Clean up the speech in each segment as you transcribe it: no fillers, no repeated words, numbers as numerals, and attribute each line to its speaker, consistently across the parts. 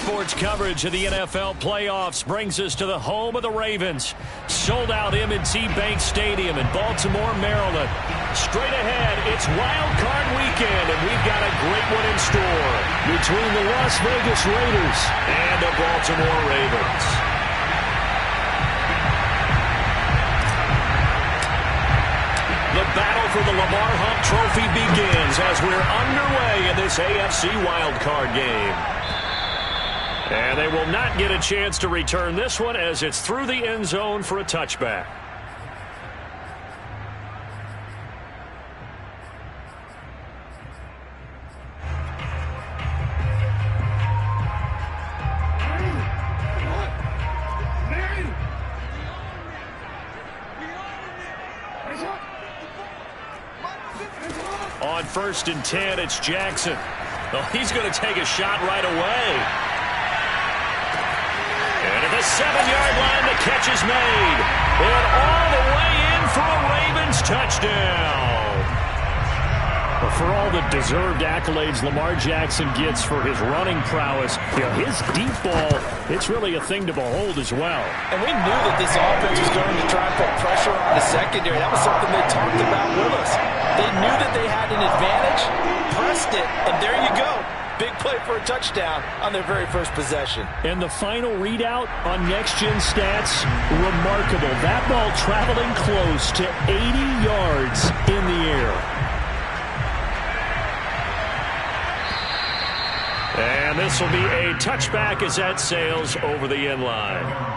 Speaker 1: Sports coverage of the NFL playoffs brings us to the home of the Ravens. Sold out M&T Bank Stadium in Baltimore, Maryland. Straight ahead, it's Wild Card Weekend, and we've got a great one in store between the Las Vegas Raiders and the Baltimore Ravens. The battle for the Lamar Hunt Trophy begins as we're underway in this AFC wildcard game. And they will not get a chance to return this one as it's through the end zone for a touchback. On 1st and 10, it's Jackson. Well, he's going to take a shot right away. And at the 7-yard line, the catch is made. And all the way in for a Ravens touchdown. Well, for all the deserved accolades Lamar Jackson gets for his running prowess, his deep ball, it's really a thing to behold as well.
Speaker 2: And we knew that this offense was going to try and put pressure on the secondary. That was something they talked about with us. They knew that they had an advantage, pressed it, and there you go. Big play for a touchdown on their very first possession. And the final readout on next-gen stats, remarkable. That ball traveling close to 80 yards in the air. And this will be a touchback as that sails over the end line.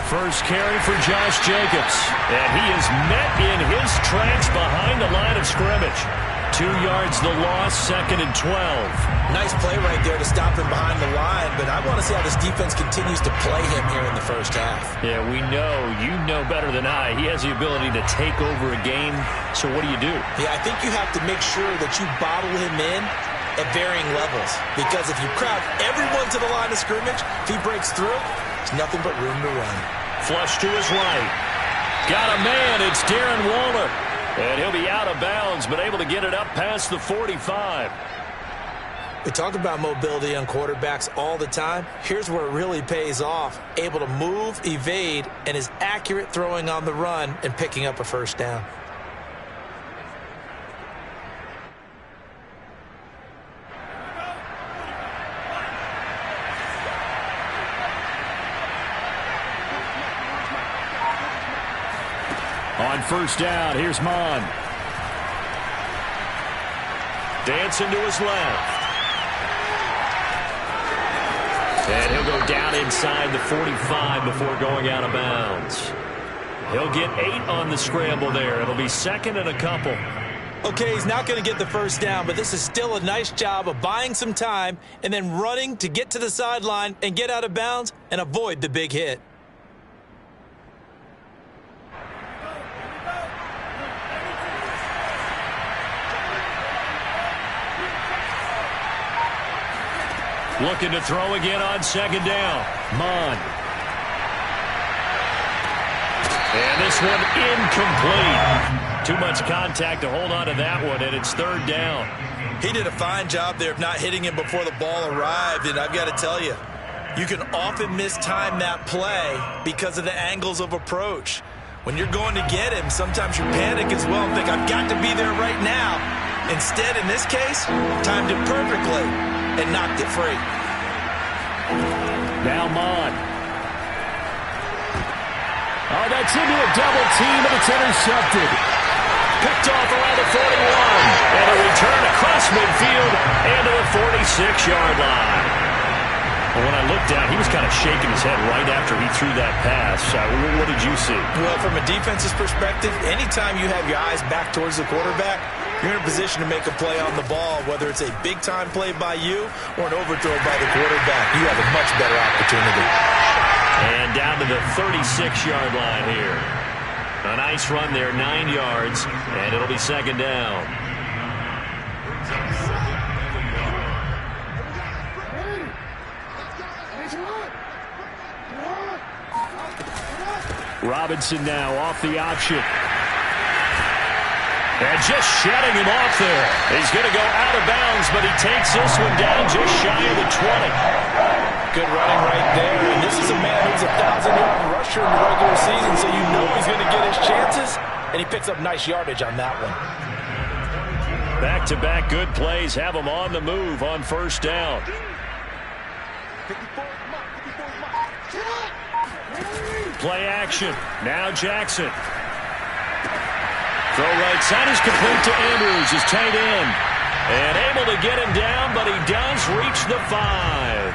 Speaker 2: First carry for Josh Jacobs. And he is met in his tracks behind the line of scrimmage. 2 yards the loss, 2nd and 12.
Speaker 3: Nice play right there to stop him behind the line, but I want to see how this defense continues to play him here in the first half.
Speaker 1: Yeah, we know, you know better than I, he has the ability to take over a game, so what do you do?
Speaker 3: Yeah, I think you have to make sure that you bottle him in at varying levels, because if you crowd everyone to the line of scrimmage, if he breaks through, there's nothing but room to run.
Speaker 1: Flush to his right. Got a man, it's Darren Waller. And he'll be out of bounds, but able to get it up past the 45.
Speaker 3: We talk about mobility on quarterbacks all the time. Here's where it really pays off. Able to move, evade, and is accurate throwing on the run and picking up a first down.
Speaker 1: On first down, here's Mon. Dancing to his left. And he'll go down inside the 45 before going out of bounds. He'll get 8 on the scramble there. It'll be 2nd and a couple.
Speaker 3: Okay, he's not going to get the first down, but this is still a nice job of buying some time and then running to get to the sideline and get out of bounds and avoid the big hit.
Speaker 1: Looking to throw again on 2nd down. Mon. And this one incomplete. Too much contact to hold on to that one, and it's 3rd down.
Speaker 3: He did a fine job there of not hitting him before the ball arrived, and I've got to tell you, you can often mistime that play because of the angles of approach. When you're going to get him, sometimes you panic as well and think, I've got to be there right now. Instead, in this case, timed it perfectly and knocked it free.
Speaker 1: Now Mon. Oh, that's into a double team, and it's intercepted. Picked off around the 41. And a return across midfield and to the 46-yard line. Well, when I looked down, he was kind of shaking his head right after he threw that pass. What did you see?
Speaker 3: Well, from a defense's perspective, anytime you have your eyes back towards the quarterback, you're in a position to make a play on the ball, whether it's a big-time play by you or an overthrow by the quarterback. You have a much better opportunity.
Speaker 1: And down to the 36-yard line here. A nice run there, 9 yards, and it'll be 2nd down. Robinson now off the option. And just shutting him off there. He's going to go out of bounds, but he takes this one down just shy of the 20.
Speaker 2: Good running right there. And this is a man who's a 1,000-yard rusher in the regular season, so you know he's going to get his chances. And he picks up nice yardage on that one.
Speaker 1: Back-to-back good plays have him on the move on first down. Play action. Now Jackson. Throw right side is complete to Andrews, his tight end. And able to get him down, but he does reach the 5.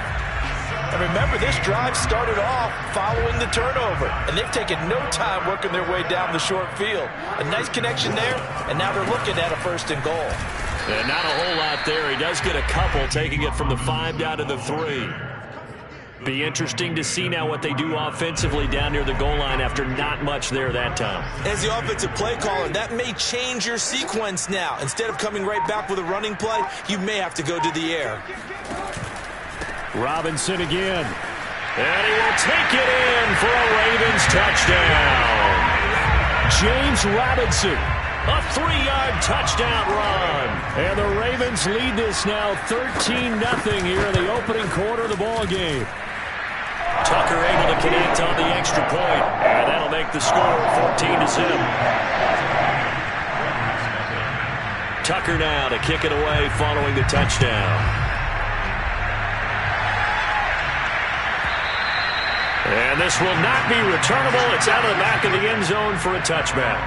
Speaker 2: And remember, this drive started off following the turnover. And they've taken no time working their way down the short field. A nice connection there, and now they're looking at a 1st and goal.
Speaker 1: And not a whole lot there. He does get a couple, taking it from the 5 down to the 3. Be interesting to see now what they do offensively down near the goal line after not much there that time.
Speaker 3: As the offensive play caller, that may change your sequence now. Instead of coming right back with a running play, you may have to go to the air.
Speaker 1: Robinson again. And he will take it in for a Ravens touchdown. James Robinson, a 3-yard touchdown run. And the Ravens lead this now 13-0 here in the opening quarter of the ball game. Tucker able to connect on the extra point, and that'll make the score 14-0. Tucker now to kick it away following the touchdown. And this will not be returnable. It's out of the back of the end zone for a touchback.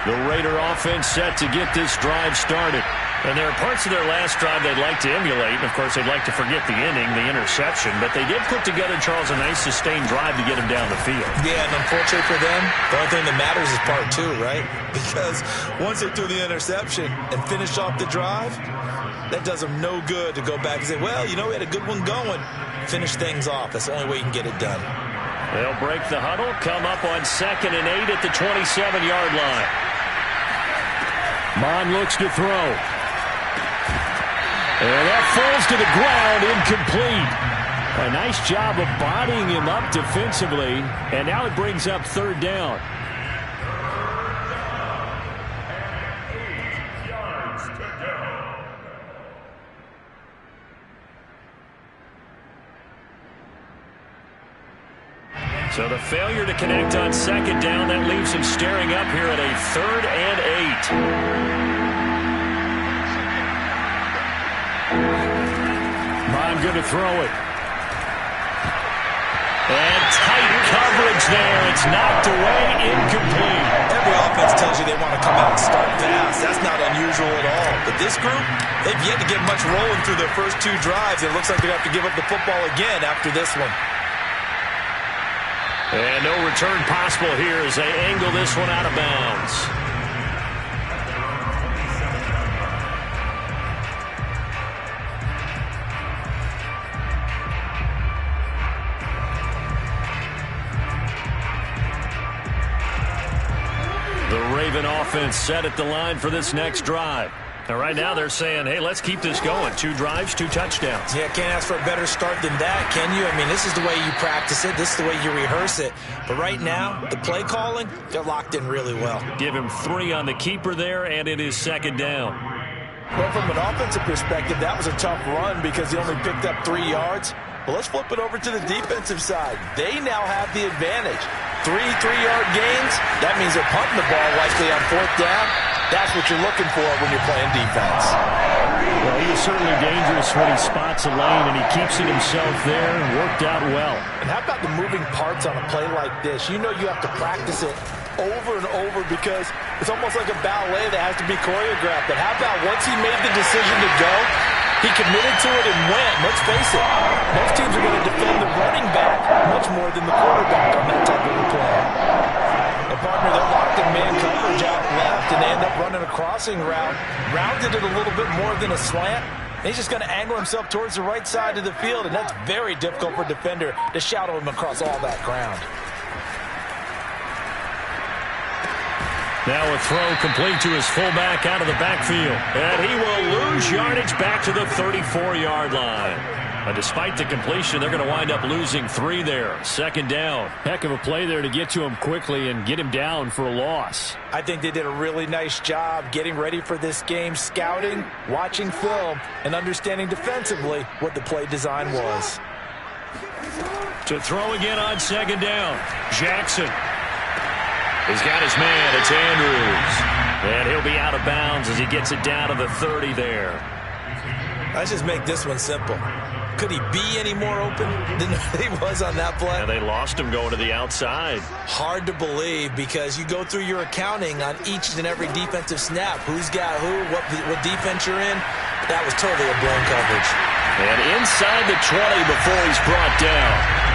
Speaker 1: The Raider offense set to get this drive started. And there are parts of their last drive they'd like to emulate. And, of course, they'd like to forget the inning, the interception. But they did put together, Charles, a nice sustained drive to get him down the field.
Speaker 3: Yeah, and unfortunately for them, the only thing that matters is part 2, right? Because once they threw the interception and finished off the drive, that does them no good to go back and say, well, you know, we had a good one going. Finish things off. That's the only way you can get it done.
Speaker 1: They'll break the huddle, come up on 2nd and 8 at the 27-yard line. Mon looks to throw. And that falls to the ground, incomplete. A nice job of bodying him up defensively. And now it brings up 3rd down. So the failure to connect on 2nd down, that leaves him staring up here at a 3rd and 8. Mon going to throw it. And tight coverage there. It's knocked away, incomplete.
Speaker 3: Every offense tells you they want to come out and start fast. That's not unusual at all. But this group, they've yet to get much rolling through their first 2 drives. It looks like they're going to have to give up the football again after this one.
Speaker 1: And no return possible here as they angle this one out of bounds. The Raven offense set at the line for this next drive. And right now they're saying, hey, let's keep this going. 2 drives, 2 touchdowns.
Speaker 3: Yeah, can't ask for a better start than that, can you? I mean, this is the way you practice it. This is the way you rehearse it. But right now, the play calling, they're locked in really well.
Speaker 1: Give him 3 on the keeper there, and it is 2nd down.
Speaker 2: Well, from an offensive perspective, that was a tough run because he only picked up 3 yards. Well, let's flip it over to the defensive side. They now have the advantage. 3 3-yard gains. That means they're punting the ball likely on 4th down. That's what you're looking for when you're playing defense.
Speaker 1: Well, he is certainly dangerous when he spots a lane, and he keeps it himself there and worked out well.
Speaker 2: And how about the moving parts on a play like this? You know you have to practice it over and over because it's almost like a ballet that has to be choreographed. But how about once he made the decision to go, he committed to it and went. Let's face it, most teams are going to defend the running back much more than the quarterback on that type of a play. And partner, they're locked in man coverage out left, and they end up running a crossing route. Rounded it a little bit more than a slant. And he's just going to angle himself towards the right side of the field, and that's very difficult for a defender to shadow him across all that ground.
Speaker 1: Now a throw complete to his fullback out of the backfield. And he will lose yardage back to the 34-yard line. Despite the completion, they're going to wind up losing 3 there. Second down.
Speaker 4: Heck of a play there to get to him quickly and get him down for a loss.
Speaker 2: I think they did a really nice job getting ready for this game, scouting, watching film, and understanding defensively what the play design was.
Speaker 1: To throw again on second down. Jackson. He's got his man. It's Andrews. And he'll be out of bounds as he gets it down to the 30 there.
Speaker 3: Let's just make this one simple. Could he be any more open than he was on that play?
Speaker 1: And they lost him going to the outside.
Speaker 3: Hard to believe because you go through your accounting on each and every defensive snap. Who's got who, what defense you're in. That was totally a blown coverage.
Speaker 1: And inside the 20 before he's brought down.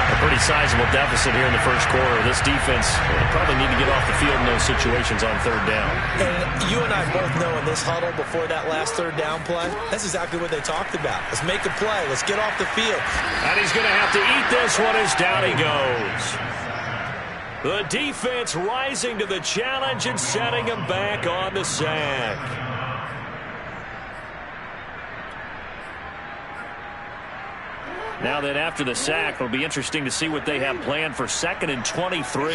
Speaker 1: A pretty sizable deficit here in the first quarter. This defense probably need to get off the field in those situations on third down.
Speaker 3: And you and I both know in this huddle before that last third down play, that's exactly what they talked about. Let's make a play. Let's get off the field.
Speaker 1: And he's going to have to eat this one as down he goes. The defense rising to the challenge and setting him back on the sack. Now that after the sack, it'll be interesting to see what they have planned for 2nd and 23.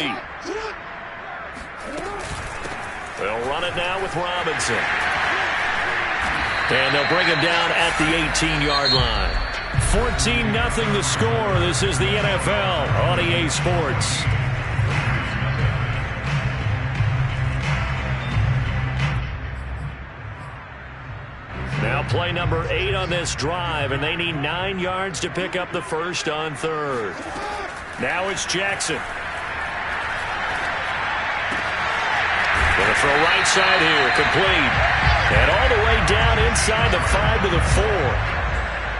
Speaker 1: They'll run it now with Robinson. And they'll bring him down at the 18-yard line. 14-0 the score. This is the NFL on EA Sports. Now play number 8 on this drive, and they need 9 yards to pick up the first on third. Now it's Jackson. Going to throw right side here, complete. And all the way down inside the 5 to the 4.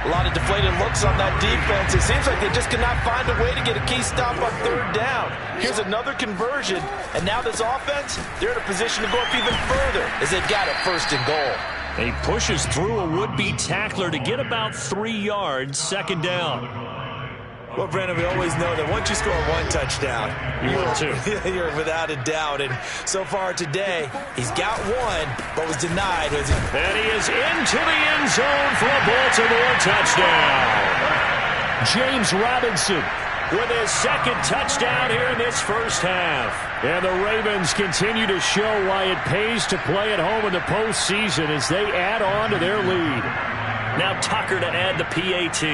Speaker 2: A lot of deflated looks on that defense. It seems like they just cannot find a way to get a key stop on third down. Here's another conversion, and now this offense, they're in a position to go up even further as they've got it 1st and goal.
Speaker 1: He pushes through a would-be tackler to get about 3 yards, 2nd down.
Speaker 3: Well, Brandon, we always know that once you score 1 touchdown,
Speaker 1: you will too.
Speaker 3: You're without a doubt. And so far today, he's got 1, but was denied.
Speaker 1: And he is into the end zone for a Baltimore touchdown. James Robinson with his 2nd touchdown here in this first half. And the Ravens continue to show why it pays to play at home in the postseason as they add on to their lead. Now Tucker to add the PAT.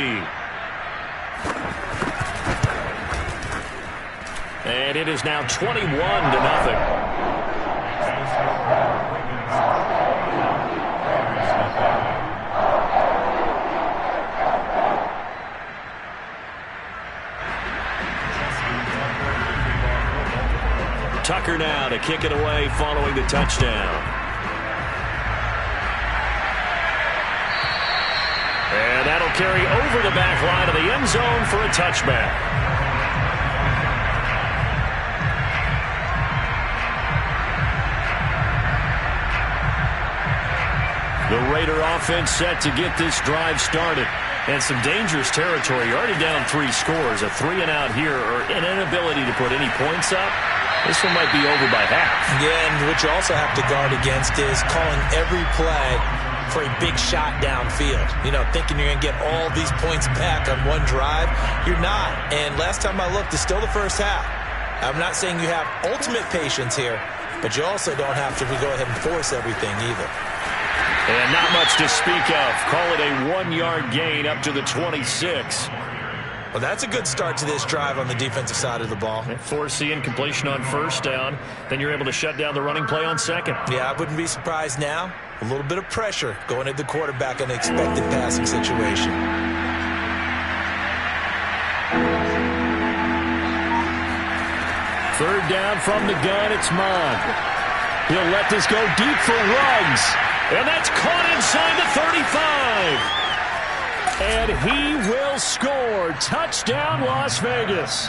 Speaker 1: And it is now 21-0. Tucker now to kick it away following the touchdown. And that'll carry over the back line of the end zone for a touchback. The Raider offense set to get this drive started. And some dangerous territory. You're already down 3 scores. A 3-and-out here or an inability to put any points up. This one might be over by half.
Speaker 3: Yeah, and what you also have to guard against is calling every play for a big shot downfield. You know, thinking you're going to get all these points back on one drive. You're not. And last time I looked, it's still the first half. I'm not saying you have ultimate patience here, but you also don't have to go ahead and force everything either.
Speaker 1: And not much to speak of. Call it a 1-yard gain up to the 26.
Speaker 3: Well, that's a good start to this drive on the defensive side of the ball.
Speaker 1: Force the incompletion on first down. Then you're able to shut down the running play on second.
Speaker 3: Yeah, I wouldn't be surprised now. A little bit of pressure going at the quarterback in an expected passing situation.
Speaker 4: Third down from the gun, it's Mond. He'll let this go deep for Ruggs.
Speaker 1: And that's caught inside the 35. And he will score. Touchdown, Las Vegas.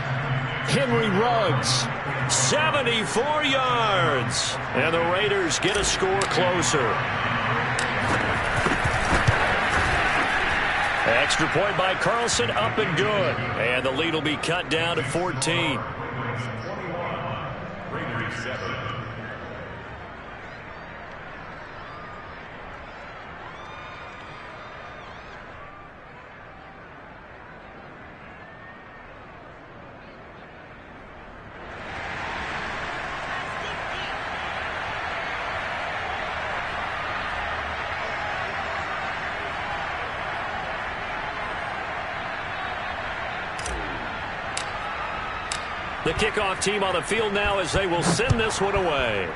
Speaker 1: Henry Ruggs, 74 yards. And the Raiders get a score closer. Extra point by Carlson, up and good. And the lead will be cut down to 14. The kickoff team on the field now as they will send this one away.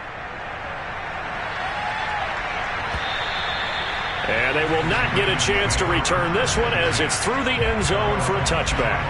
Speaker 1: And they will not get a chance to return this one as it's through the end zone for a touchback.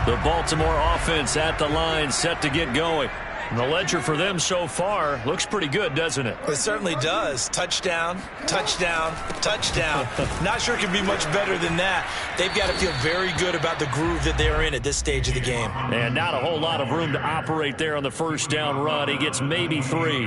Speaker 1: The Baltimore offense at the line, set to get going. And the ledger for them so far looks pretty good, doesn't it?
Speaker 3: It certainly does. Touchdown, touchdown, touchdown. Not sure it can be much better than that. They've got to feel very good about the groove that they're in at this stage of the game.
Speaker 1: And not a whole lot of room to operate there on the first down run. He gets maybe 3.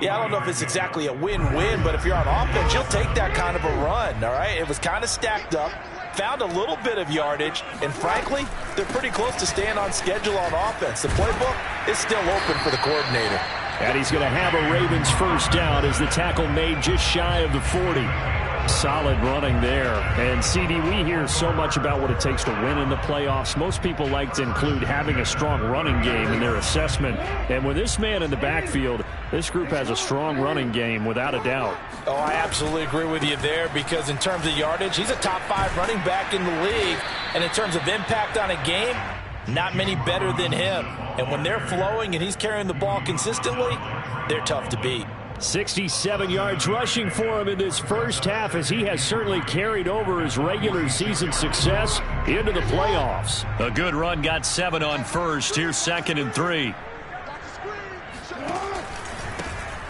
Speaker 2: Yeah, I don't know if it's exactly a win-win, but if you're on offense, you'll take that kind of a run, all right? It was kind of stacked up, found a little bit of yardage, and frankly, they're pretty close to staying on schedule on offense. The playbook is still open for the coordinator.
Speaker 1: And he's going to have a Ravens first down as the tackle made just shy of the 40. Solid running there. And, CD, we hear so much about what it takes to win in the playoffs. Most people like to include having a strong running game in their assessment. And with this man in the backfield, this group has a strong running game without a doubt.
Speaker 2: Oh, I absolutely agree with you there because in terms of yardage, he's a top 5 running back in the league. And in terms of impact on a game, not many better than him. And when they're flowing and he's carrying the ball consistently, they're tough to beat.
Speaker 1: 67 yards rushing for him in this first half as he has certainly carried over his regular season success into the playoffs. A good run, got 7 on first. Here's 2nd and 3.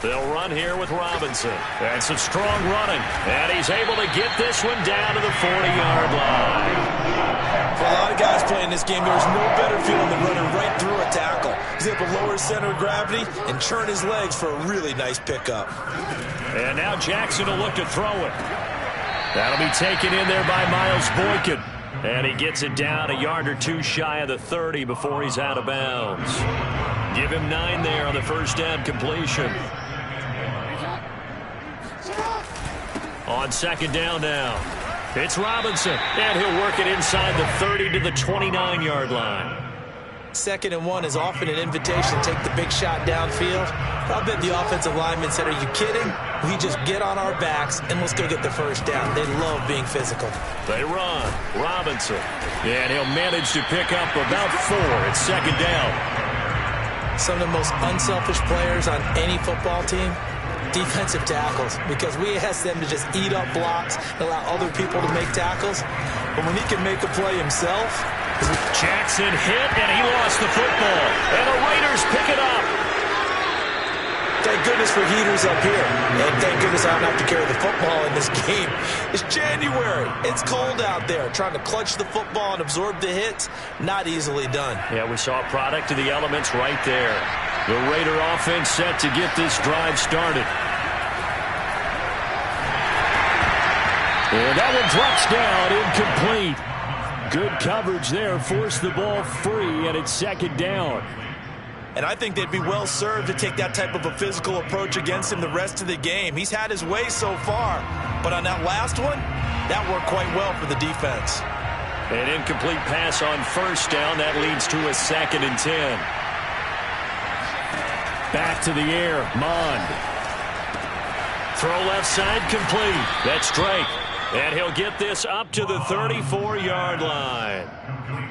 Speaker 1: They'll run here with Robinson. And some strong running. And he's able to get this one down to the 40-yard line.
Speaker 3: For a lot of guys playing this game, there's no better feeling than running right through a tackle. He's able to lower his center of gravity and churn his legs for a really nice pickup.
Speaker 1: And now Jackson will look to throw it. That'll be taken in there by Miles Boykin. And he gets it down a yard or 2 shy of the 30 before he's out of bounds. Give him 9 there on the first down completion. On 2nd down now. It's Robinson, and he'll work it inside the 30 to the 29-yard line.
Speaker 2: 2nd and 1 is often an invitation to take the big shot downfield. I bet the offensive lineman said, are you kidding? We just get on our backs and let's go get the first down. They love being physical.
Speaker 1: They run. Robinson. And he'll manage to pick up about 4 at 2nd down.
Speaker 2: Some of the most unselfish players on any football team, defensive tackles, because we ask them to just eat up blocks and allow other people to make tackles. But when he can make a play himself.
Speaker 1: Jackson hit, and he lost the football. And the Raiders pick it up.
Speaker 2: Thank goodness for heaters up here. And thank goodness I don't have to carry the football in this game. It's January. It's cold out there. Trying to clutch the football and absorb the hits, not easily done.
Speaker 1: Yeah, we saw a product of the elements right there. The Raider offense set to get this drive started. And that one drops down, incomplete. Good coverage there, forced the ball free, and it's 2nd down.
Speaker 3: And I think they'd be well served to take that type of a physical approach against him the rest of the game. He's had his way so far, but on that last one, that worked quite well for the defense.
Speaker 1: An incomplete pass on first down. That leads to a 2nd and 10. Back to the air, Mond. Throw left side, complete. That's Drake. And he'll get this up to the 34-yard line.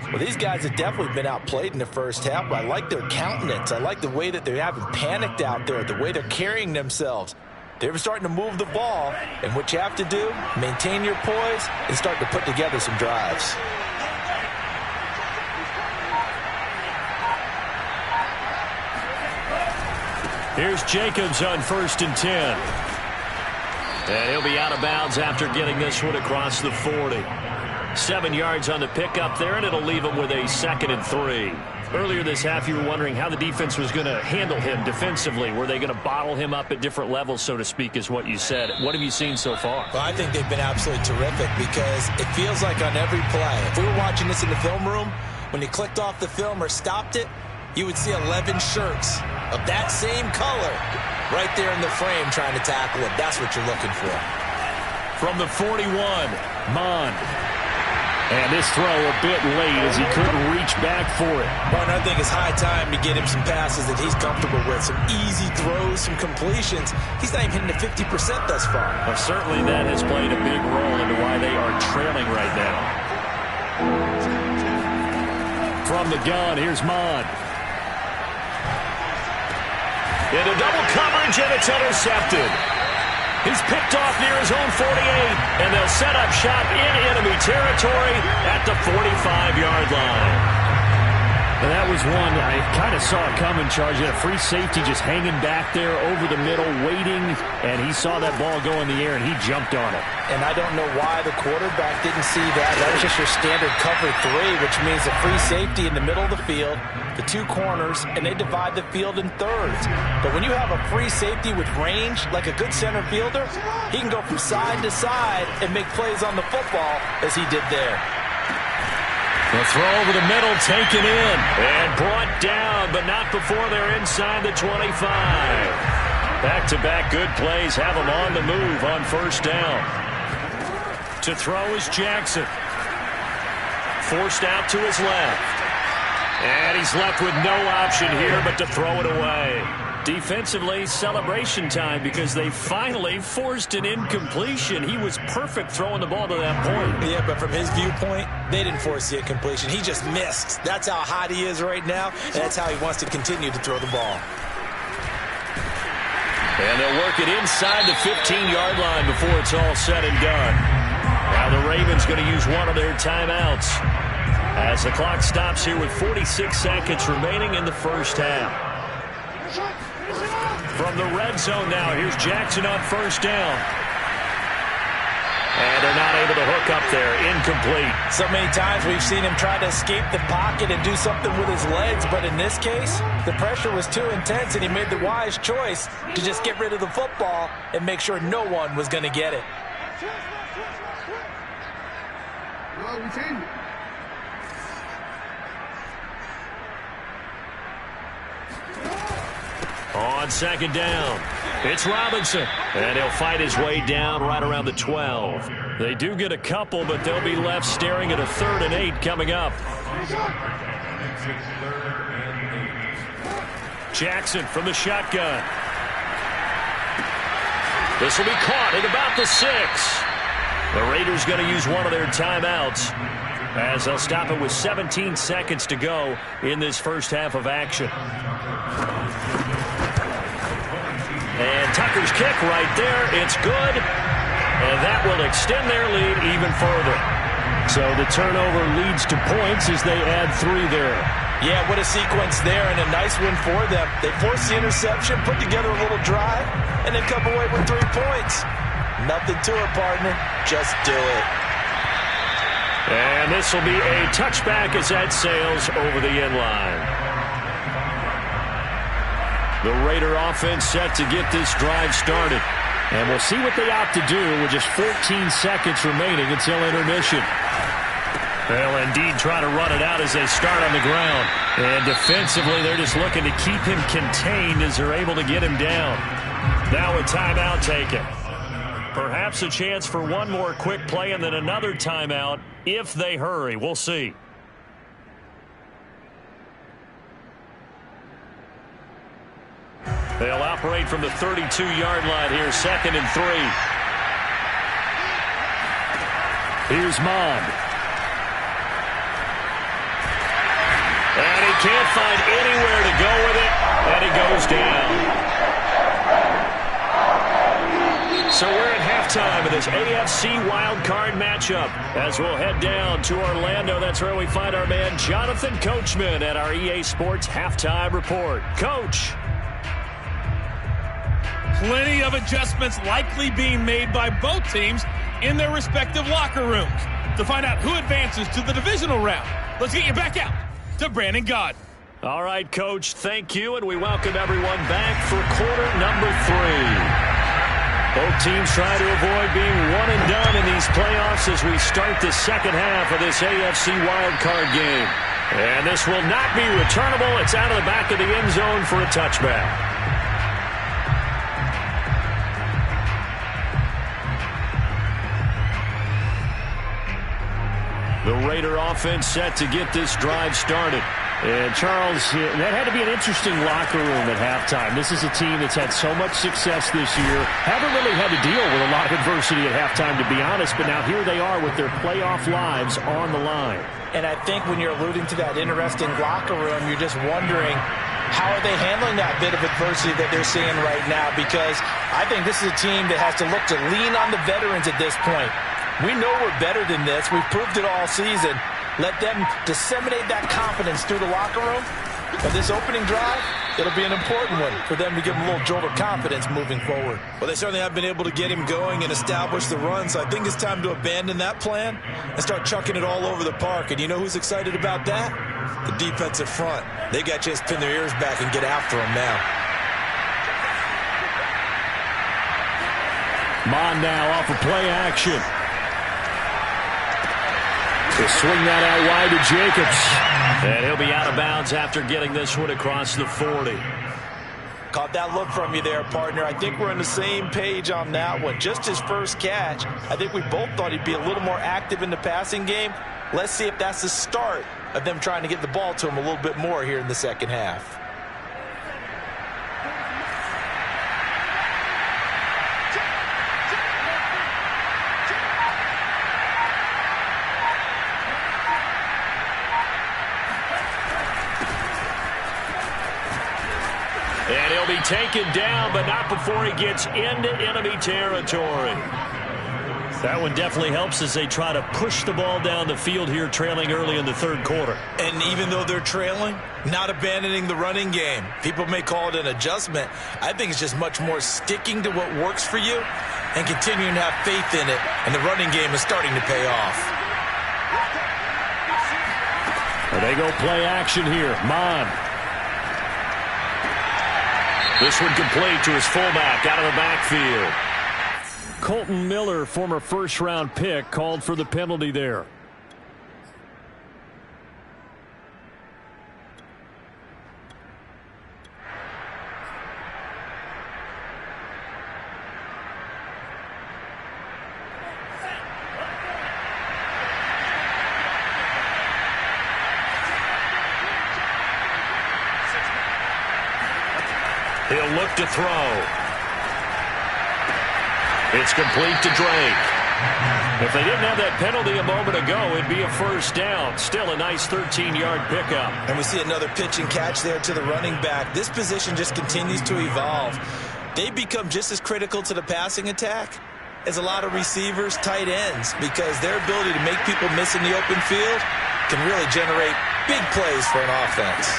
Speaker 2: Well, these guys have definitely been outplayed in the first half, but I like their countenance. I like the way that they haven't panicked out there, the way they're carrying themselves. They're starting to move the ball, and what you have to do, maintain your poise and start to put together some drives.
Speaker 1: Here's Jacobs on 1st and 10. And he'll be out of bounds after getting this one across the 40. 7 yards on the pickup there, and it'll leave him with a 2nd and 3. Earlier this half, you were wondering how the defense was going to handle him defensively. Were they going to bottle him up at different levels, so to speak, is what you said. What have you seen so far?
Speaker 2: Well, I think they've been absolutely terrific because it feels like on every play, if we were watching this in the film room, when you clicked off the film or stopped it, you would see 11 shirts of that same color right there in the frame trying to tackle it. That's what you're looking for.
Speaker 1: From the 41, Mond.
Speaker 4: And this throw a bit late as he couldn't reach back for it.
Speaker 3: Well, I think it's high time to get him some passes that he's comfortable with. Some easy throws, some completions. He's not even hitting the 50% thus far.
Speaker 1: Well, certainly that has played a big role into why they are trailing right now. From the gun, here's Mond. Into double coverage, and it's intercepted. He's picked off near his own 48, and they'll set up shop in enemy territory at the 45-yard line. And that was one I kind of saw it coming, Charge. He had a free safety just hanging back there over the middle, waiting, and he saw that ball go in the air, and he jumped on it.
Speaker 2: And I don't know why the quarterback didn't see that. That was just your standard cover 3, which means a free safety in the middle of the field, the 2 corners, and they divide the field in thirds. But when you have a free safety with range, like a good center fielder, he can go from side to side and make plays on the football as he did there.
Speaker 1: The throw over the middle, taken in, and brought down, but not before they're inside the 25. Back-to-back good plays have them on the move on first down. To throw is Jackson. Forced out to his left. And he's left with no option here but to throw it away. Defensively, celebration time because they finally forced an incompletion. He was perfect throwing the ball to that point.
Speaker 3: Yeah, but from his viewpoint, they didn't force the incompletion. He just missed. That's how hot he is right now, and that's how he wants to continue to throw the ball.
Speaker 1: And they'll work it inside the 15-yard line before it's all said and done. Now the Ravens going to use one of their timeouts as the clock stops here with 46 seconds remaining in the first half. From the red zone now, here's Jackson on first down. And they're not able to hook up there. Incomplete.
Speaker 2: So many times we've seen him try to escape the pocket and do something with his legs, but in this case, the pressure was too intense, and he made the wise choice to just get rid of the football and make sure no one was going to get it.
Speaker 1: On second down, it's Robinson, and he'll fight his way down right around the 12. They do get a couple, but they'll be left staring at a 3rd and 8 coming up. Jackson from the shotgun. This will be caught at about the 6. The Raiders going to use one of their timeouts as they'll stop it with 17 seconds to go in this first half of action. And Tucker's kick right there. It's good. And that will extend their lead even further. So the turnover leads to points as they add 3 there.
Speaker 2: Yeah, what a sequence there, and a nice win for them. They forced the interception, put together a little drive, and then come away with 3 points. Nothing to it, partner. Just do it.
Speaker 1: And this will be a touchback as that sails over the end line. The Raider offense set to get this drive started. And we'll see what they opt to do with just 14 seconds remaining until intermission. They'll indeed try to run it out as they start on the ground. And defensively, they're just looking to keep him contained as they're able to get him down. Now a timeout taken. Perhaps a chance for one more quick play and then another timeout if they hurry. We'll see. They'll operate from the 32-yard line here, 2nd and 3. Here's Mond. And he can't find anywhere to go with it, and he goes down. So we're at halftime of this AFC wildcard matchup as we'll head down to Orlando. That's where we find our man Jonathan Coachman at our EA Sports Halftime Report. Coach.
Speaker 5: Plenty of adjustments likely being made by both teams in their respective locker rooms. To find out who advances to the divisional round, let's get you back out to Brandon Gaudin.
Speaker 1: All right, Coach, thank you, and we welcome everyone back for quarter number 3. Both teams try to avoid being one and done in these playoffs as we start the second half of this AFC wildcard game. And this will not be returnable. It's out of the back of the end zone for a touchback. The Raider offense set to get this drive started.
Speaker 4: And, Charles, that had to be an interesting locker room at halftime. This is a team that's had so much success this year. Haven't really had to deal with a lot of adversity at halftime, to be honest. But now here they are with their playoff lives on the line.
Speaker 2: And I think when you're alluding to that interesting locker room, you're just wondering, how are they handling that bit of adversity that they're seeing right now? Because I think this is a team that has to look to lean on the veterans at this point. We know we're better than this. We've proved it all season. Let them disseminate that confidence through the locker room. But this opening drive, it'll be an important one for them to give them a little jolt of confidence moving forward.
Speaker 3: Well, they certainly have been able to get him going and establish the run, so I think it's time to abandon that plan and start chucking it all over the park. And you know who's excited about that? The defensive front. They got a chance to pin their ears back and get after him now.
Speaker 1: Mon now off of play action. To swing that out wide to Jacobs. And he'll be out of bounds after getting this one across the 40.
Speaker 2: Caught that look from you there, partner. I think we're on the same page on that one. Just his first catch, I think we both thought he'd be a little more active in the passing game. Let's see if that's the start of them trying to get the ball to him a little bit more here in the second half.
Speaker 1: And he'll be taken down, but not before he gets into enemy territory. That one definitely helps as they try to push the ball down the field here, trailing early in the third quarter.
Speaker 3: And even though they're trailing, not abandoning the running game. People may call it an adjustment. I think it's just much more sticking to what works for you and continuing to have faith in it. And the running game is starting to pay off.
Speaker 1: They go play action here. Mon. This one complete to his fullback out of the backfield. Colton Miller, former first-round pick, called for the penalty there. He'll look to throw. It's complete to Drake. If they didn't have that penalty a moment ago, it'd be a first down. Still a nice 13-yard pickup.
Speaker 3: And we see another pitch and catch there to the running back. This position just continues to evolve. They become just as critical to the passing attack as a lot of receivers, tight ends, because their ability to make people miss in the open field can really generate big plays for an offense.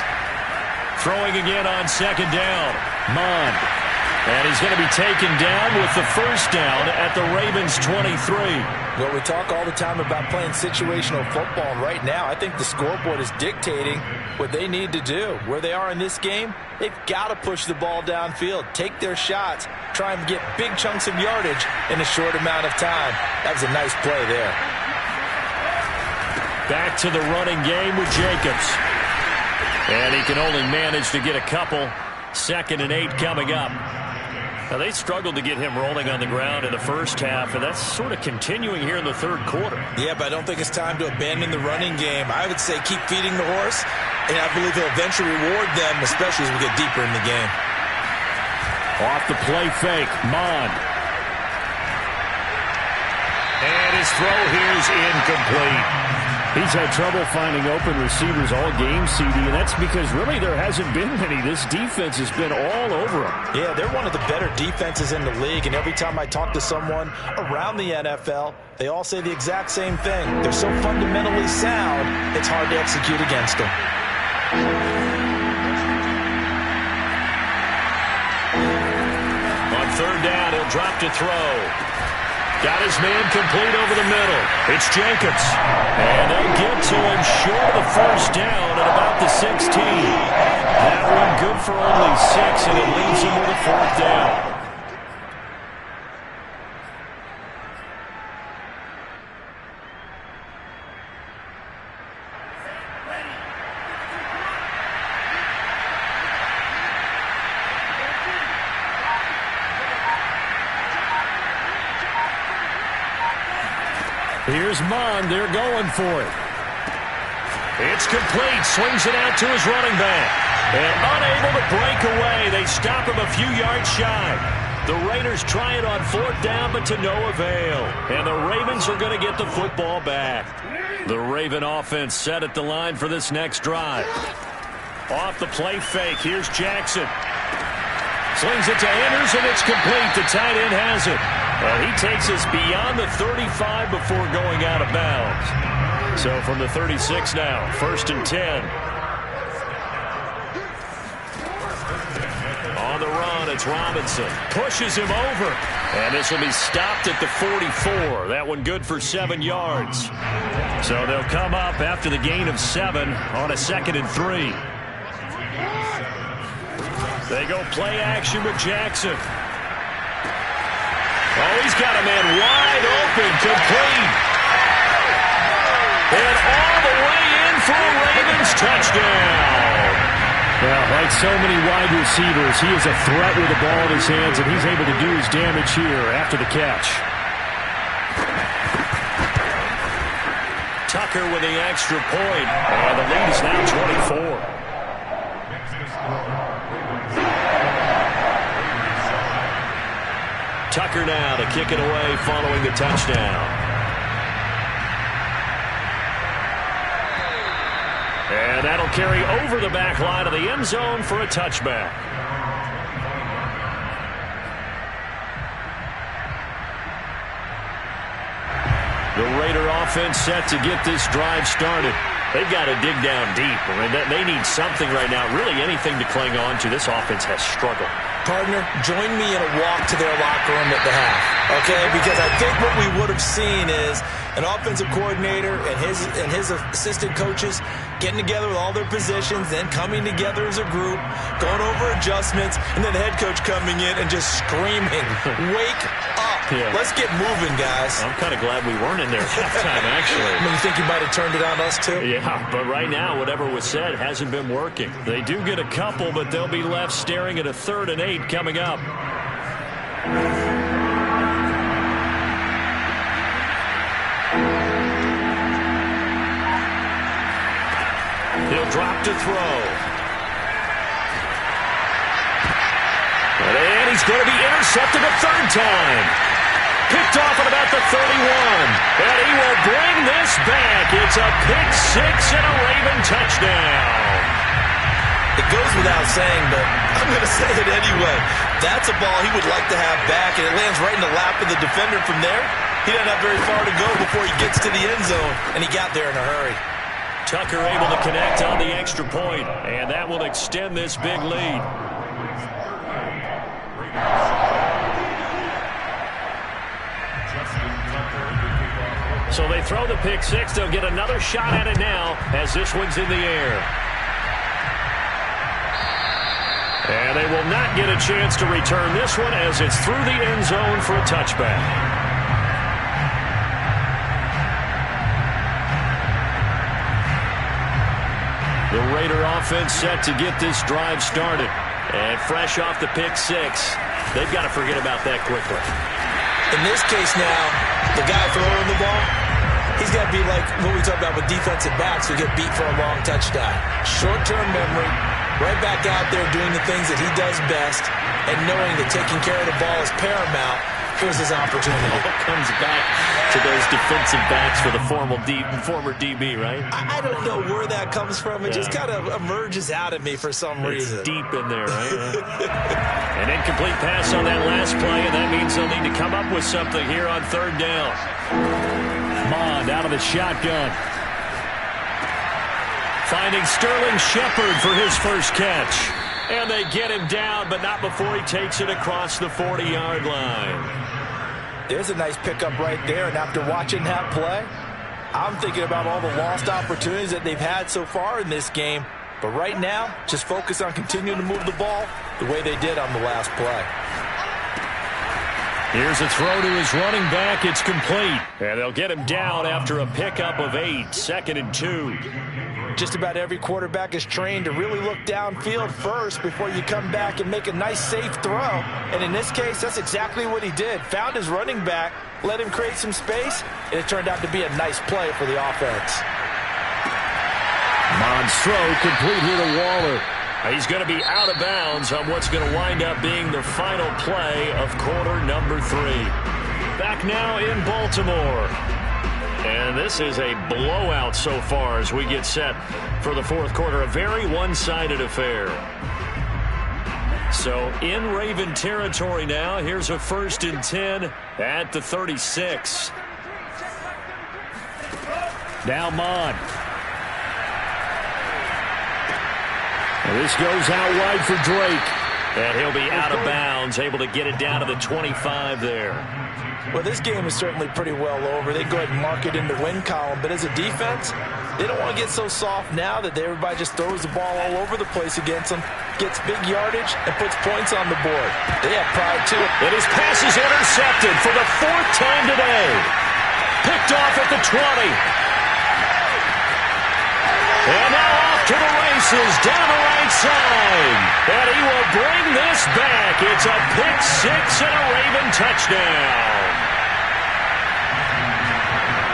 Speaker 1: Throwing again on second down. Mon. And he's going to be taken down with the first down at the Ravens' 23.
Speaker 2: Well, we talk all the time about playing situational football, and right now I think the scoreboard is dictating what they need to do. Where they are in this game, they've got to push the ball downfield, take their shots, try and get big chunks of yardage in a short amount of time. That was a nice play there.
Speaker 1: Back to the running game with Jacobs. And he can only manage to get a couple. 2nd and 8 coming up. Now, they struggled to get him rolling on the ground in the first half, and that's sort of continuing here in the third quarter.
Speaker 3: Yeah, but I don't think it's time to abandon the running game. I would say keep feeding the horse, and I believe he'll eventually reward them, especially as we get deeper in the game.
Speaker 1: Off the play fake, Mon. And his throw here is incomplete.
Speaker 4: He's had trouble finding open receivers all game, CD, and that's because really there hasn't been many. This defense has been all over him.
Speaker 2: Yeah, they're one of the better defenses in the league, and every time I talk to someone around the NFL, they all say the exact same thing. They're so fundamentally sound, it's hard to execute against them.
Speaker 1: On third down, he'll drop to throw. Got his man complete over the middle. It's Jacobs. And they'll get to him short of the first down at about the 16. That one good for only 6, and it leaves him with a 4th down. Here's Mond. They're going for it. It's complete. Swings it out to his running back. And unable to break away. They stop him a few yards shy. The Raiders try it on 4th down, but to no avail. And the Ravens are going to get the football back. The Raven offense set at the line for this next drive. Off the play fake. Here's Jackson. Slings it to Anderson. It's complete. The tight end has it. And he takes us beyond the 35 before going out of bounds. So from the 36 now, 1st and 10. On the run, it's Robinson. Pushes him over. And this will be stopped at the 44. That one good for 7 yards. So they'll come up after the gain of 7 on a 2nd and 3. They go play action with Jackson. Oh, he's got a man wide open, complete. And all the way in for a Ravens touchdown.
Speaker 4: Well, like so many wide receivers, he is a threat with the ball in his hands, and he's able to do his damage here after the catch.
Speaker 1: Tucker with the extra point. And the lead is now 24. Tucker now to kick it away following the touchdown. And that'll carry over the back line of the end zone for a touchback. The Raider offense set to get this drive started. They've got to dig down deep. I mean, they need something right now, really anything to cling on to. This offense has struggled.
Speaker 2: Partner, join me in a walk to their locker room at the half, okay? Because I think what we would have seen is an offensive coordinator and his assistant coaches getting together with all their positions, then coming together as a group, going over adjustments, and then the head coach coming in and just screaming, wake up. Yeah. Let's get moving, guys.
Speaker 1: I'm kind of glad we weren't in there at halftime, actually.
Speaker 2: I mean, you think you might have turned it on us, too?
Speaker 1: Yeah, but right now, whatever was said hasn't been working. They do get a couple, but they'll be left staring at a 3rd and 8 coming up. He'll drop to throw. And he's going to be intercepted a 3rd time. Picked off at about the 31. And he will bring this back. It's a pick 6 and a Raven touchdown.
Speaker 2: It goes without saying, but I'm going to say it anyway. That's a ball he would like to have back, and it lands right in the lap of the defender from there. He doesn't have very far to go before he gets to the end zone, and he got there in a hurry.
Speaker 1: Tucker able to connect on the extra point, and that will extend this big lead. So they throw the pick 6. They'll get another shot at it now as this one's in the air. And they will not get a chance to return this one as it's through the end zone for a touchback. The Raider offense set to get this drive started. And fresh off the pick 6, they've got to forget about that quickly.
Speaker 2: In this case now, the guy throwing the ball, he's got to be like what we talk about with defensive backs who get beat for a long touchdown. Short-term memory, right back out there doing the things that he does best, and knowing that taking care of the ball is paramount. Here's his opportunity.
Speaker 1: It all comes back to those defensive backs for the former DB, right?
Speaker 2: I don't know where that comes from. It just kind of emerges out of me for some reason.
Speaker 1: It's deep in there, right? An incomplete pass on that last play, and that means they'll need to come up with something here on 3rd down.
Speaker 4: Mond out of the shotgun.
Speaker 1: Finding Sterling Shepard for his first catch. And they get him down, but not before he takes it across the 40-yard line.
Speaker 2: There's a nice pickup right there, and after watching that play, I'm thinking about all the lost opportunities that they've had so far in this game. But right now, just focus on continuing to move the ball the way they did on the last play.
Speaker 1: Here's a throw to his running back. It's complete. And they'll get him down after a pickup of 8, 2nd and 2.
Speaker 2: Just about every quarterback is trained to really look downfield first before you come back and make a nice, safe throw. And in this case, that's exactly what he did. Found his running back, let him create some space, and it turned out to be a nice play for the offense.
Speaker 4: Monstro complete here to Waller.
Speaker 1: He's going to be out of bounds on what's going to wind up being the final play of quarter number 3. Back now in Baltimore. And this is a blowout so far as we get set for the fourth quarter. A very one-sided affair. So in Raven territory now. Here's a 1st and 10 at the 36.
Speaker 4: Now Mon. And this goes out wide for Drake.
Speaker 1: And he'll be out of bounds, able to get it down to the 25 there.
Speaker 2: Well, this game is certainly pretty well over. They go ahead and mark it in the win column. But as a defense, they don't want to get so soft now that everybody just throws the ball all over the place against them, gets big yardage, and puts points on the board. They have pride, too.
Speaker 1: And his pass is intercepted for the 4th time today. Picked off at the 20. And now off to the races down the right side. And he will bring this back. It's a pick 6 and a Raven touchdown.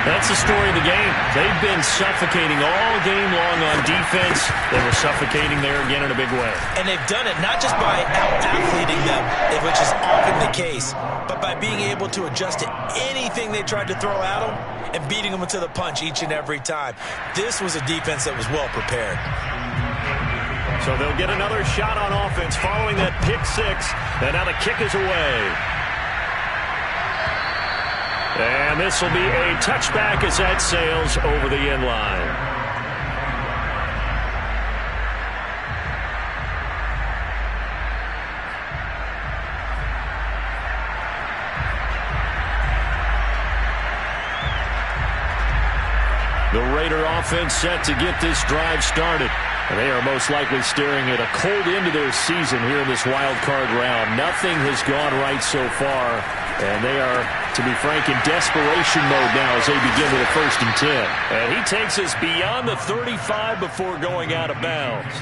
Speaker 1: That's the story of the game. They've been suffocating all game long on defense. They were suffocating there again in a big way.
Speaker 2: And they've done it not just by out-athleting them, which is often the case, but by being able to adjust to anything they tried to throw at them and beating them to the punch each and every time. This was a defense that was well prepared.
Speaker 1: So they'll get another shot on offense following that pick 6. And now the kick is away. And this will be a touchback as that sails over the end line. The Raider offense set to get this drive started. And they are most likely staring at a cold end to their season here in this wild card round. Nothing has gone right so far. And they are, to be frank, in desperation mode now as they begin with a 1st and 10. And he takes us beyond the 35 before going out of bounds.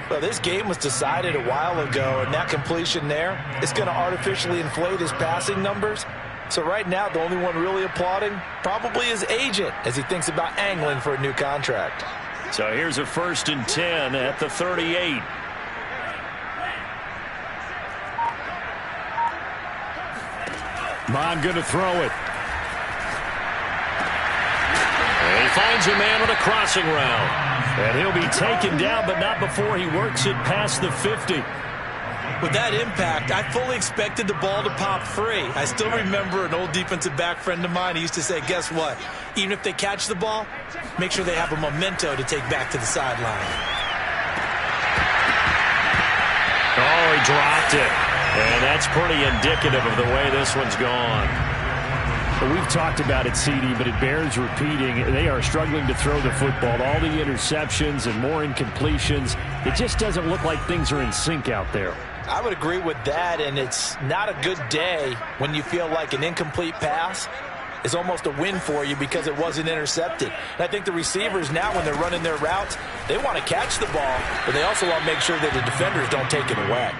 Speaker 2: Well, this game was decided a while ago, and that completion there is going to artificially inflate his passing numbers. So right now, the only one really applauding probably his agent as he thinks about angling for a new contract.
Speaker 1: So here's a 1st and 10 at the 38.
Speaker 4: Mon going to throw it.
Speaker 1: And he finds a man with a crossing route. And he'll be taken down, but not before he works it past the 50.
Speaker 2: With that impact, I fully expected the ball to pop free. I still remember an old defensive back friend of mine. He used to say, guess what? Even if they catch the ball, make sure they have a memento to take back to the sideline.
Speaker 1: Oh, he dropped it. And that's pretty indicative of the way this one's gone.
Speaker 4: We've talked about it, CD, but it bears repeating. They are struggling to throw the football. All the interceptions and more incompletions. It just doesn't look like things are in sync out there.
Speaker 2: I would agree with that, and it's not a good day when you feel like an incomplete pass is almost a win for you because it wasn't intercepted. And I think the receivers now, when they're running their routes, they want to catch the ball, but they also want to make sure that the defenders don't take it away.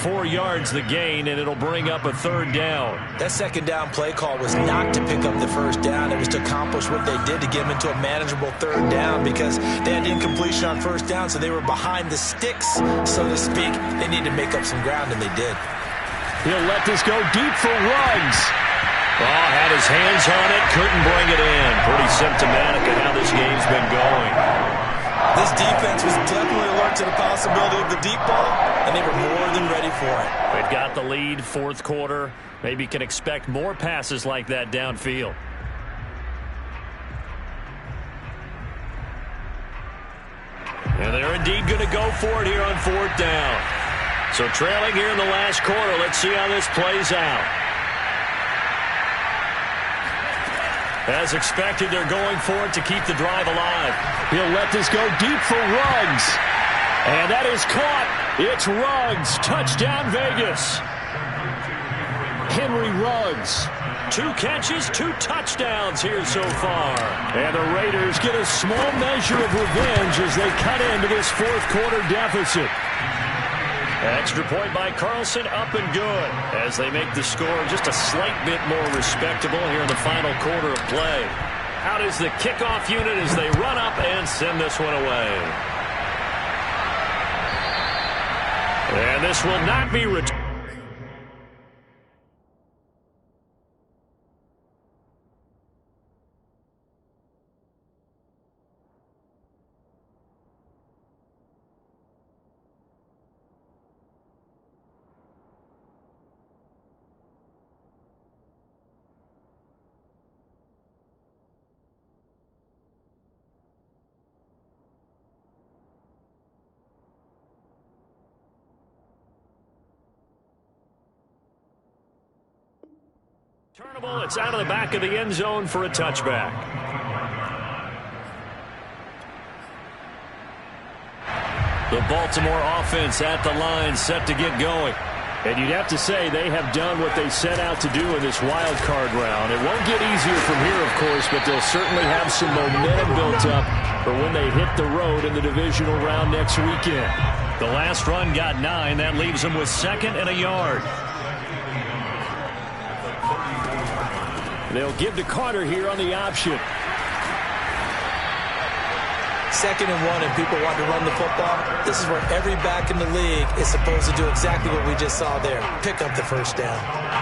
Speaker 1: 4 yards the gain, and it'll bring up a 3rd down.
Speaker 2: That 2nd down play call was not to pick up the 1st down. It was to accomplish what they did to get them into a manageable 3rd down because they had incompletion on 1st down, so they were behind the sticks, so to speak. They needed to make up some ground, and they did.
Speaker 4: He'll let this go deep for Ruggs.
Speaker 1: Oh, had his hands on it, couldn't bring it in. Pretty symptomatic of how this game's been going.
Speaker 2: This defense was definitely alert to the possibility of the deep ball, and they were more than ready for it.
Speaker 1: They've got the lead, 4th quarter. Maybe can expect more passes like that downfield. And they're indeed going to go for it here on 4th down. So trailing here in the last quarter. Let's see how this plays out. As expected, they're going for it to keep the drive alive.
Speaker 4: He'll let this go deep for Ruggs. And that is caught. It's Ruggs. Touchdown, Vegas. Henry Ruggs.
Speaker 1: 2 catches, 2 touchdowns here so far.
Speaker 4: And the Raiders get a small measure of revenge as they cut into this 4th quarter deficit.
Speaker 1: Extra point by Carlson, up and good, as they make the score just a slight bit more respectable here in the final quarter of play. Out is the kickoff unit as they run up and send this one away. And this will not be returned. Turnable, it's out of the back of the end zone for a touchback. The Baltimore offense at the line, set to get going. And you'd have to say they have done what they set out to do in this wild card round. It won't get easier from here, of course, but they'll certainly have some momentum built up for when they hit the road in the divisional round next weekend. The last run got 9. That leaves them with 2nd and a yard. They'll give to Carter here on the option.
Speaker 2: 2nd and 1 and people want to run the football. This is where every back in the league is supposed to do exactly what we just saw there. Pick up the first down.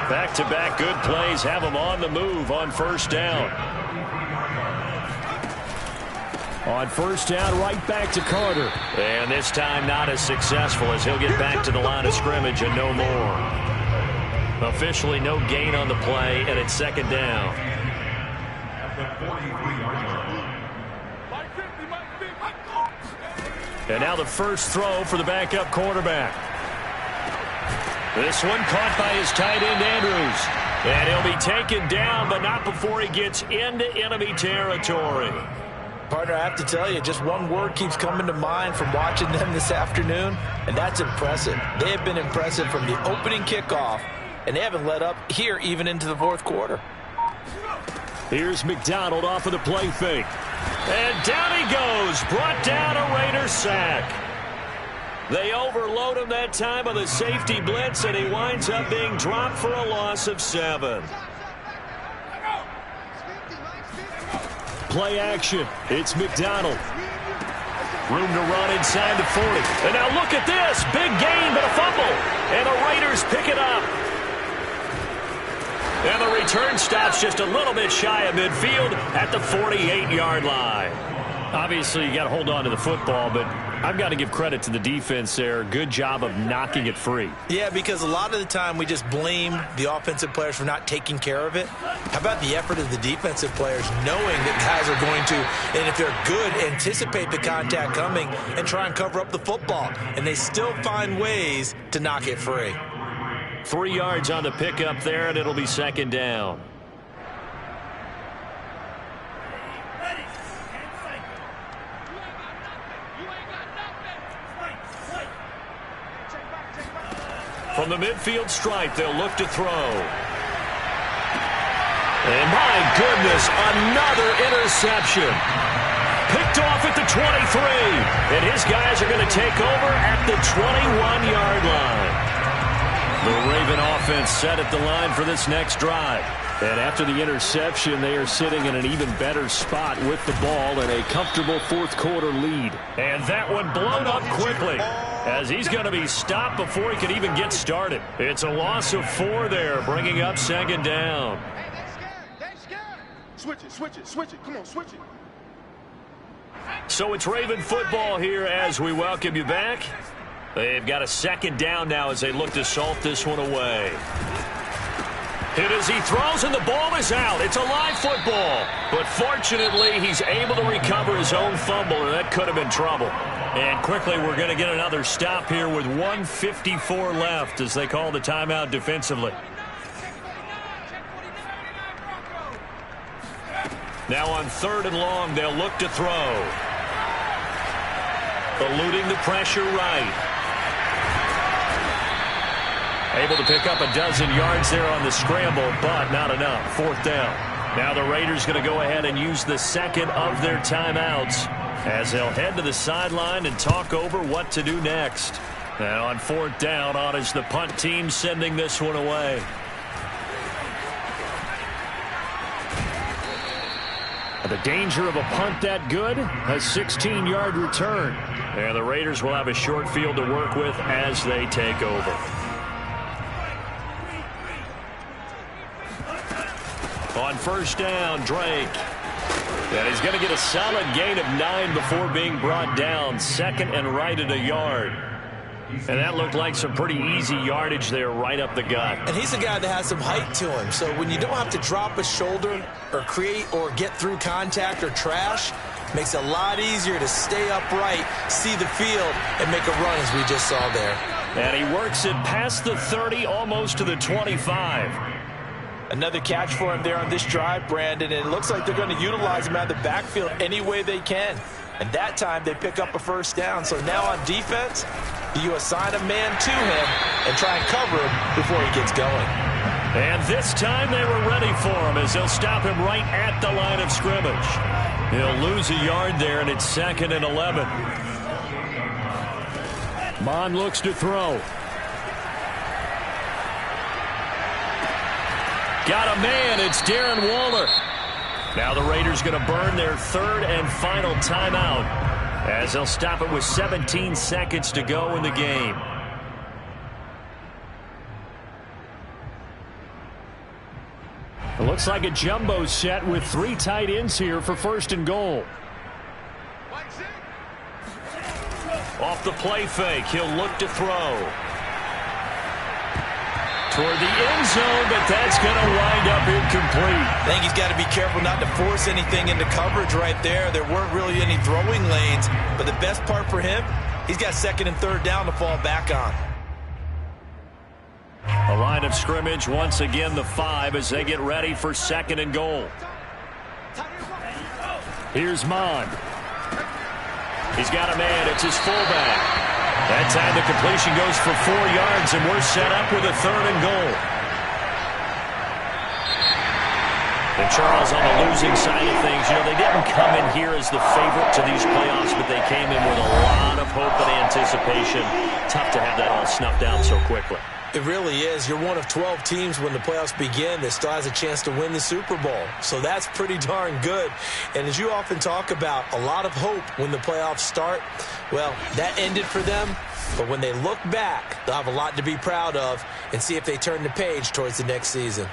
Speaker 1: Back-to-back good plays have them on the move on first down. On first down, right back to Carter. And this time not as successful as he'll get back to the line of scrimmage and no more. Officially no gain on the play, and it's 2nd down. And now the first throw for the backup quarterback. This one caught by his tight end, Andrews. And he'll be taken down, but not before he gets into enemy territory.
Speaker 2: Partner, I have to tell you, just one word keeps coming to mind from watching them this afternoon, and that's impressive. They have been impressive from the opening kickoff, and they haven't let up here even into the 4th quarter.
Speaker 1: Here's McDonald off of the play fake. And down he goes. Brought down a Raider sack. They overload him that time on the safety blitz, and he winds up being dropped for a loss of 7. Play action. It's McDonald. Room to run inside the 40. And now look at this. Big gain, but a fumble. And the Raiders pick it up. And the return stops just a little bit shy of midfield at the 48-yard line. Obviously, you got to hold on to the football, but I've got to give credit to the defense there. Good job of knocking it free.
Speaker 3: Yeah, because a lot of the time we just blame the offensive players for not taking care of it. How about the effort of the defensive players knowing that guys are going to, and if they're good, anticipate the contact coming and try and cover up the football. And they still find ways to knock it free.
Speaker 1: 3 yards on the pickup there, and it'll be 2nd down. From the midfield stripe, they'll look to throw. And my goodness, another interception. Picked off at the 23. And his guys are going to take over at the 21-yard line. The Raven offense set at the line for this next drive. And after the interception, they are sitting in an even better spot with the ball and a comfortable 4th quarter lead. And that one blown up quickly as he's going to be stopped before he can even get started. It's a loss of 4 there, bringing up 2nd down.
Speaker 6: They scared. Switch it. Come on, switch it.
Speaker 1: So it's Raven football here as we welcome you back. They've got a 2nd down now as they look to salt this one away. Hit as he throws, and the ball is out. It's a live football. But fortunately, he's able to recover his own fumble, and that could have been trouble. And quickly, we're going to get another stop here with 1:54 left as they call the timeout defensively. Now on 3rd and long, they'll look to throw. Eluding the pressure right. Able to pick up a dozen yards there on the scramble, but not enough. 4th down. Now the Raiders going to go ahead and use the 2nd of their timeouts as they'll head to the sideline and talk over what to do next. And on 4th down, on is the punt team sending this one away.
Speaker 4: The danger of a punt that good, a 16-yard return.
Speaker 1: And the Raiders will have a short field to work with as they take over. On 1st down, Drake. And he's going to get a solid gain of 9 before being brought down. 2nd and right at a yard. And that looked like some pretty easy yardage there right up the gut.
Speaker 3: And he's a guy that has some height to him. So when you don't have to drop a shoulder or create or get through contact or trash, makes it a lot easier to stay upright, see the field, and make a run as we just saw there.
Speaker 1: And he works it past the 30, almost to the 25.
Speaker 2: Another catch for him there on this drive, Brandon, and it looks like they're going to utilize him out of the backfield any way they can. And that time they pick up a 1st down. So now on defense, you assign a man to him and try and cover him before he gets going.
Speaker 1: And this time they were ready for him as they'll stop him right at the line of scrimmage. He'll lose a yard there, and it's 2nd and 11.
Speaker 4: Mon looks to throw.
Speaker 1: Got a man. It's Darren Waller. Now the Raiders going to burn their 3rd and final timeout as they'll stop it with 17 seconds to go in the game.
Speaker 4: It looks like a jumbo set with 3 tight ends here for 1st and goal.
Speaker 1: Off the play fake, he'll look to throw. Toward the end zone, but that's going to wind up incomplete.
Speaker 3: I think he's got to be careful not to force anything into coverage right there. There weren't really any throwing lanes, but the best part for him, he's got 2nd and 3rd down to fall back on.
Speaker 1: A line of scrimmage, once again the 5 as they get ready for 2nd and goal.
Speaker 4: Here's Mon.
Speaker 1: He's got a man. It's his fullback. That time the completion goes for 4 yards, and we're set up with a 3rd and goal. And Charles, on the losing side of things, you know, they didn't come in here as the favorite to these playoffs, but they came in with a lot of hope and anticipation. Tough to have that all snuffed out so quickly.
Speaker 3: It really is. You're one of 12 teams when the playoffs begin that still has a chance to win the Super Bowl. So that's pretty darn good. And as you often talk about, a lot of hope when the playoffs start. Well, that ended for them. But when they look back, they'll have a lot to be proud of and see if they turn the page towards the next season.